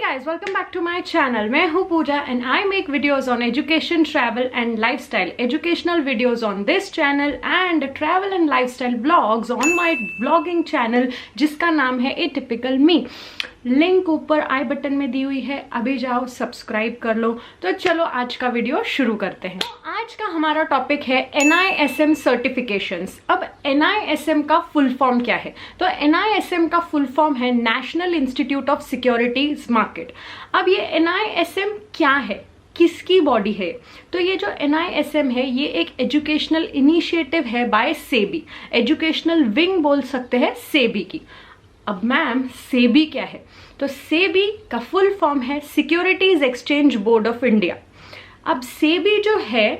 guys, welcome back to my channel. मैं हूँ पूजा and I make videos on education, travel and lifestyle. Educational videos on this channel and travel and lifestyle vlogs on my vlogging channel जिसका नाम है Atypical Me. Link ऊपर आई button में दी हुई है, अभी जाओ सब्सक्राइब कर लो। तो चलो आज का वीडियो शुरू करते हैं। आज का हमारा टॉपिक है NISM सर्टिफिकेशंस। अब NISM का फुल फॉर्म क्या है? तो NISM का फुल फॉर्म है national institute of securities market. अब ये NISM क्या है, किसकी बॉडी है? तो ये जो NISM है ये एक एजुकेशनल इनिशिएटिव है बाय सेबी, एजुकेशनल विंग बोल सकते हैं सेबी की। अब मैम सेबी क्या है? तो सेबी का फुल फॉर्म है securities exchange board of India. अब सेबी जो है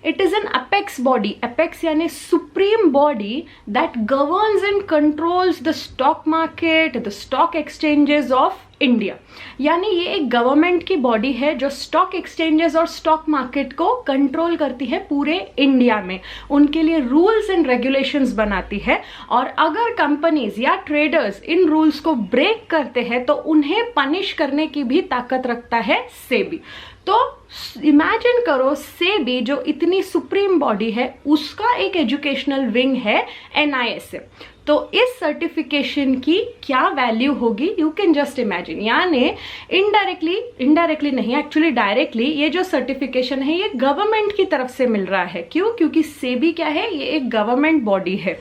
it is an apex body, apex यानी supreme body that governs and controls the stock market, the stock exchanges of India. यानी ये एक गवर्नमेंट की बॉडी है जो स्टॉक एक्सचेंजेस और स्टॉक मार्केट को कंट्रोल करती है पूरे इंडिया में, उनके लिए रूल्स एंड रेगुलेशंस बनाती है। और अगर कंपनीज या ट्रेडर्स इन रूल्स को ब्रेक करते हैं तो उन्हें पनिश करने की भी ताकत रखता है सेबी। तो इमेजिन करो सेबी जो इतनी सुप्रीम बॉडी है उसका एक एजुकेशनल विंग है NISM। तो इस सर्टिफिकेशन की क्या वैल्यू होगी यू कैन जस्ट इमेजिन। यानी इनडायरेक्टली नहीं, एक्चुअली डायरेक्टली ये जो सर्टिफिकेशन है ये गवर्नमेंट की तरफ से मिल रहा है। क्यों? क्योंकि सेबी क्या है, ये एक गवर्नमेंट बॉडी है।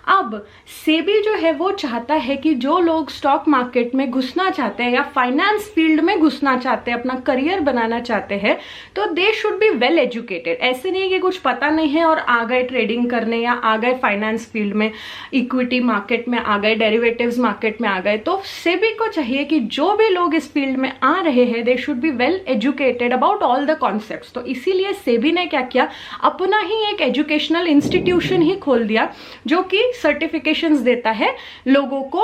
अब सेबी जो है वो चाहता है कि जो लोग स्टॉक मार्केट में घुसना चाहते हैं या फाइनेंस फील्ड में घुसना चाहते हैं, अपना करियर बनाना चाहते हैं, तो they should be well educated. ऐसे नहीं कि कुछ पता नहीं है और आ गए ट्रेडिंग करने या आ गए फाइनेंस फील्ड में, इक्विटी मार्केट में आ गए, डेरिवेटिव्स मार्केट में आ गए। तो सेबी को चाहिए कि जो भी लोग इस फील्ड में आ रहे हैं they should be well educated about all the concepts. तो इसीलिए सेबी ने क्या किया, अपना ही एक एजुकेशनल इंस्टीट्यूशन ही खोल दिया जो कि सर्टिफिकेशंस देता है लोगों को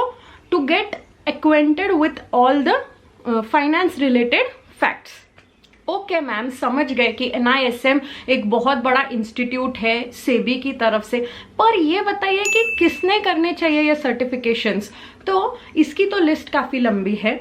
to get acquainted with all the finance related facts. Okay ma'am, समझ गए कि NISM एक बहुत बड़ा इंस्टीट्यूट है सेबी की तरफ से, पर ये बताइए कि किसने करने चाहिए ये सर्टिफिकेशंस? तो इसकी तो लिस्ट काफी लंबी है।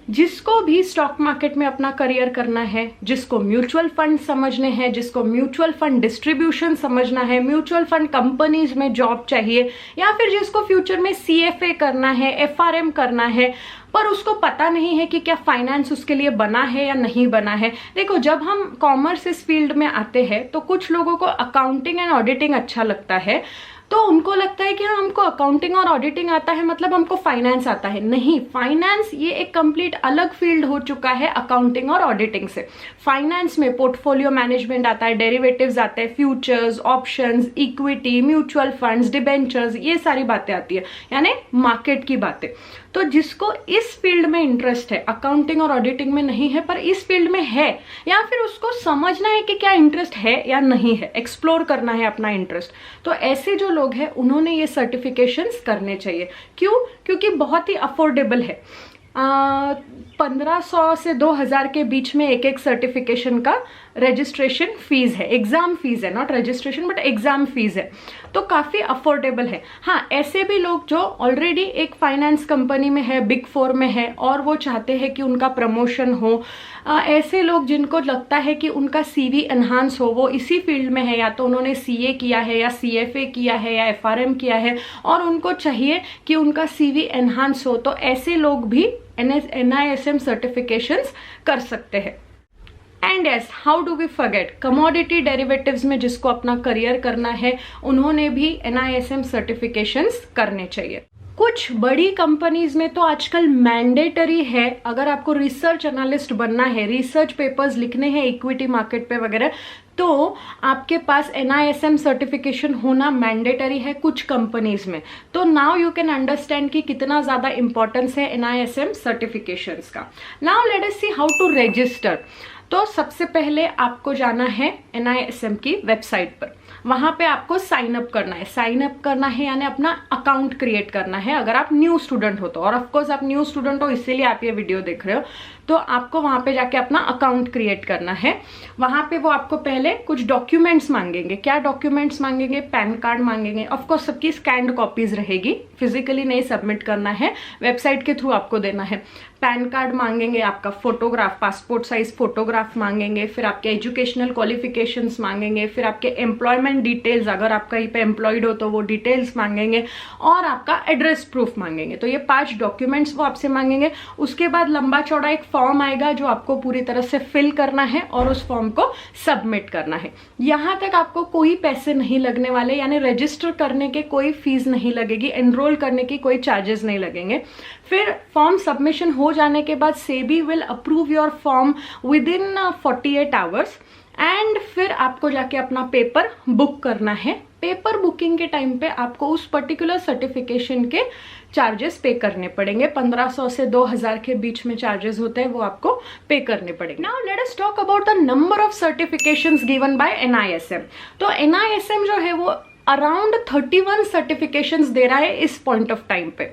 जिसको भी स्टॉक मार्केट में अपना करियर करना है, जिसको म्यूचुअल फंड समझने हैं, जिसको म्यूचुअल फंड डिस्ट्रीब्यूशन समझना है, म्यूचुअल फंड कंपनीज में जॉब चाहिए, या फिर जिसको फ्यूचर में CFA करना है, FRM करना है, पर उसको पता नहीं है कि क्या फाइनेंस उसके लिए बना है या नहीं बना है। देखो, जब हम कॉमर्स इस फील्ड में आते हैं तो कुछ लोगों को अकाउंटिंग एंड ऑडिटिंग अच्छा लगता है, तो उनको लगता है कि हाँ हमको अकाउंटिंग और ऑडिटिंग आता है मतलब हमको फाइनेंस आता है। नहीं, फाइनेंस ये एक कंप्लीट अलग फील्ड हो चुका है अकाउंटिंग और ऑडिटिंग से। फाइनेंस में पोर्टफोलियो मैनेजमेंट आता है, डेरिवेटिव्स आते हैं, futures, options, equity, mutual funds, debentures, ये सारी बातें आती है, यानी मार्केट की बातें। तो जिसको इस फील्ड में इंटरेस्ट है, अकाउंटिंग और ऑडिटिंग में नहीं है पर इस फील्ड में है, या फिर उसको समझना है कि क्या इंटरेस्ट है या नहीं है, एक्सप्लोर करना है अपना इंटरेस्ट, तो ऐसे जो लोग हैं उन्होंने ये सर्टिफिकेशंस करने चाहिए। क्यों? क्योंकि बहुत ही अफोर्डेबल है। 1500 से 2000 के बीच में एक सर्टिफिकेशन का रजिस्ट्रेशन फीस है, एग्जाम फीस है, not registration but exam fees है, तो काफी अफोर्डेबल है। हाँ, ऐसे भी लोग जो ऑलरेडी एक फाइनेंस कंपनी में है, बिग 4 में है और वो चाहते हैं कि उनका प्रमोशन हो, ऐसे लोग जिनको लगता है कि उनका CV एनहांस हो, वो इसी फील्ड में है, या तो उन्होंने CA किया है या CFA किया है या FRM किया है और उनको चाहिए कि उनका CV एनहांस हो, तो ऐसे लोग भी NISM सर्टिफिकेशंस कर सकते हैं। And yes, how do we forget, commodity derivatives में जिसको अपना करियर करना है उन्होंने भी NISM सर्टिफिकेशंस करने चाहिए। कुछ बड़ी कंपनीज में तो आजकल मैंडेटरी है, अगर आपको रिसर्च एनालिस्ट बनना है, रिसर्च पेपर्स लिखने हैं इक्विटी मार्केट पे वगैरह, तो आपके पास NISM सर्टिफिकेशन होना मैंडेटरी है कुछ कंपनीज में। तो नाउ यू कैन अंडरस्टैंड कि कितना ज्यादा इंपॉर्टेंस है NISM सर्टिफिकेशंस का। Now let us see how to register. तो सबसे पहले आपको जाना है NISM की वेबसाइट पर, वहां पे आपको साइन अप करना है। साइन अप करना है यानी अपना अकाउंट क्रिएट करना है अगर आप न्यू स्टूडेंट हो तो, और ऑफकोर्स आप न्यू स्टूडेंट हो इसीलिए आप ये वीडियो देख रहे हो, तो आपको वहां पे जाके अपना अकाउंट क्रिएट करना है। वहां पे वो आपको पहले कुछ डॉक्यूमेंट्स मांगेंगे। क्या डॉक्यूमेंट्स मांगेंगे? पैन कार्ड मांगेंगे, ऑफकोर्स सबकी स्कैन्ड कॉपीज रहेगी, फिजिकली नहीं सबमिट करना है, वेबसाइट के थ्रू आपको देना है। पैन कार्ड मांगेंगे, आपका फोटोग्राफ, पासपोर्ट साइज फोटोग्राफ मांगेंगे, फिर आपके एजुकेशनल क्वालिफिकेशंस मांगेंगे, फिर आपके एम्प्लॉयमेंट डिटेल्स, अगर आप कहीं पे एम्प्लॉयड हो तो वो डिटेल्स मांगेंगे, और आपका एड्रेस प्रूफ मांगेंगे। तो ये 5 डॉक्यूमेंट्स वो आपसे मांगेंगे। उसके बाद लंबा चौड़ा एक फॉर्म आएगा जो आपको पूरी तरह से फिल करना है और उस फॉर्म को सबमिट करना है। यहां तक आपको कोई पैसे नहीं लगने वाले, यानी रजिस्टर करने के कोई फीस नहीं लगेगी, एनरोल करने की कोई चार्जेस नहीं लगेंगे। फिर फॉर्म सबमिशन हो जाने के बाद SEBI will approve your form with in 48 hours, and फिर आपको जाके अपना पेपर बुक करना है। पेपर बुकिंग के टाइम पे आपको उस पर्टिकुलर सर्टिफिकेशन के चार्जेस पे करने पड़ेंगे। 1500 से 2000 के बीच में चार्जेस होते हैं, वो आपको पे करने पड़ेंगे। Now let us talk about the number of certifications given by NISM। तो NISM जो है वो अराउंड 31 सर्टिफिकेशंस दे रहा है इस पॉइंट ऑफ टाइम पे।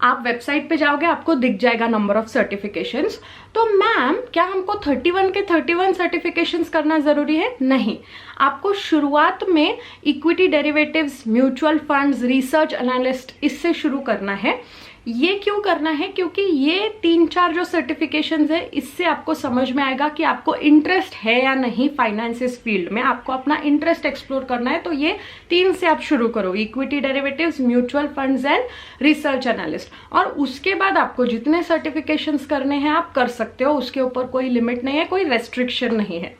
आप वेबसाइट पे जाओगे, आपको दिख जाएगा नंबर ऑफ सर्टिफिकेशंस। तो मैम, क्या हमको 31 के 31 सर्टिफिकेशंस करना जरूरी है? नहीं, आपको शुरुआत में equity derivatives, mutual funds, research analyst, इससे शुरू करना है। ये क्यों करना है? क्योंकि ये 3-4 जो सर्टिफिकेशंस है, इससे आपको समझ में आएगा कि आपको इंटरेस्ट है या नहीं फाइनेंसिस फील्ड में, आपको अपना इंटरेस्ट एक्सप्लोर करना है। तो ये 3 से आप शुरू करो, equity derivatives, mutual funds and research analyst. और उसके बाद आपको जितने सर्टिफिकेशंस करने हैं आप कर सकते हो, उसके ऊपर कोई लिमिट नहीं है, कोई रेस्ट्रिक्शन नहीं है।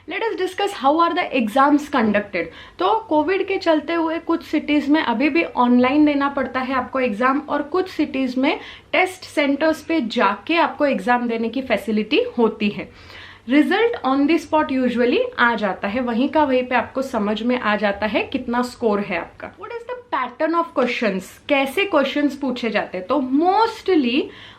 Let us discuss how are the exams conducted. तो कोविड के चलते हुए कुछ सिटीज में अभी भी ऑनलाइन देना पड़ता है आपको एग्जाम, और कुछ सिटीज में टेस्ट सेंटर्स पे जाके आपको एग्जाम देने की फैसिलिटी होती है। Result on the spot usually आ जाता है, वहीं का वहीं पे आपको समझ में आ जाता है कितना स्कोर है आपका। What is the pattern of questions? कैसे क्वेश्चंस पूछे जाते हैं? तो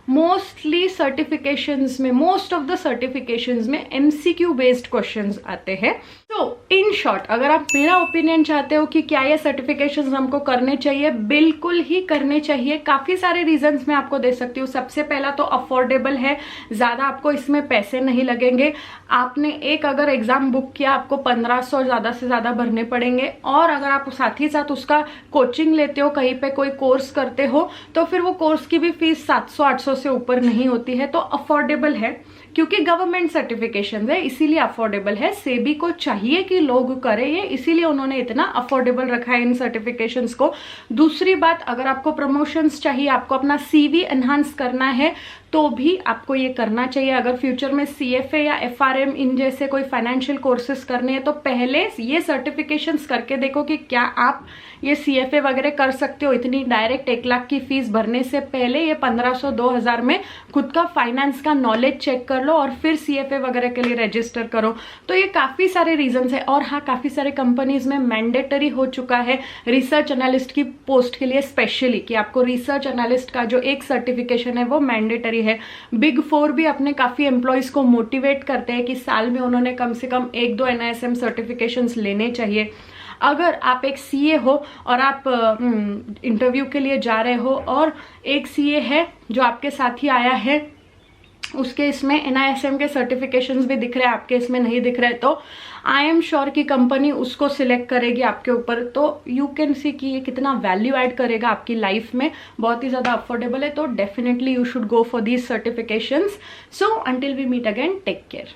मोस्टली सर्टिफिकेशंस में, मोस्ट ऑफ द सर्टिफिकेशंस में MCQ बेस्ड क्वेश्चंस आते हैं। तो इन शॉर्ट, अगर आप मेरा ओपिनियन चाहते हो कि क्या ये सर्टिफिकेशंस हमको करने चाहिए, बिल्कुल ही करने चाहिए। काफी सारे रीजंस मैं आपको दे सकती हूँ। सबसे पहला तो अफोर्डेबल है, ज्यादा आपको इसमें पैसे नहीं लगेंगे। आपने एक अगर एग्जाम बुक किया, आपको 1500 ज्यादा से ज्यादा भरने पड़ेंगे, और अगर आप साथ ही साथ उसका कोचिंग लेते हो, कहीं पे कोई कोर्स करते हो, तो फिर वो कोर्स की भी फीस 700-800 से ऊपर नहीं होती है। तो अफोर्डेबल है, क्योंकि गवर्नमेंट सर्टिफिकेशन है, इसीलिए अफोर्डेबल है। सेबी को चाहिए कि लोग करें ये, इसीलिए उन्होंने इतना अफोर्डेबल रखा है इन सर्टिफिकेशंस को। दूसरी बात, अगर आपको प्रमोशंस चाहिए, आपको अपना CV एनहांस करना है, तो भी आपको ये करना चाहिए। अगर फ्यूचर में CFA या FRM इन जैसे कोई फाइनेंशियल कोर्सेज करने हैं, तो पहले ये सर्टिफिकेशंस करके देखो कि क्या आप ये CFA वगैरह कर सकते हो। इतनी डायरेक्ट 1 लाख की फीस भरने से पहले ये 1500-2000 में खुद का फाइनेंस का नॉलेज चेक कर लो, और फिर CFA वगैरह के लिए रजिस्टर करो। तो ये काफी सारे रीजंस है। और हाँ, काफी सारे कंपनीज में मैंडेटरी हो चुका है रिसर्च एनालिस्ट की पोस्ट के लिए स्पेशली, कि आपको रिसर्च एनालिस्ट का जो एक सर्टिफिकेशन है वो मैंडेटरी है। Big 4 भी अपने काफी एम्प्लॉयज को मोटिवेट करते हैं कि साल में उन्होंने कम से कम 1-2 NISM सर्टिफिकेशंस लेने चाहिए। अगर आप एक CA हो और आप इंटरव्यू के लिए जा रहे हो, और एक CA है जो आपके साथ ही आया है, उसके इसमें NISM के सर्टिफिकेशंस भी दिख रहे हैं, आपके इसमें नहीं दिख रहे, तो आई एम श्योर कि कंपनी उसको सिलेक्ट करेगी आपके ऊपर। तो यू कैन सी कि ये कितना वैल्यू ऐड करेगा आपकी लाइफ में। बहुत ही ज्यादा अफोर्डेबल है, तो definitely you should go for these certifications. So until we meet again, take care.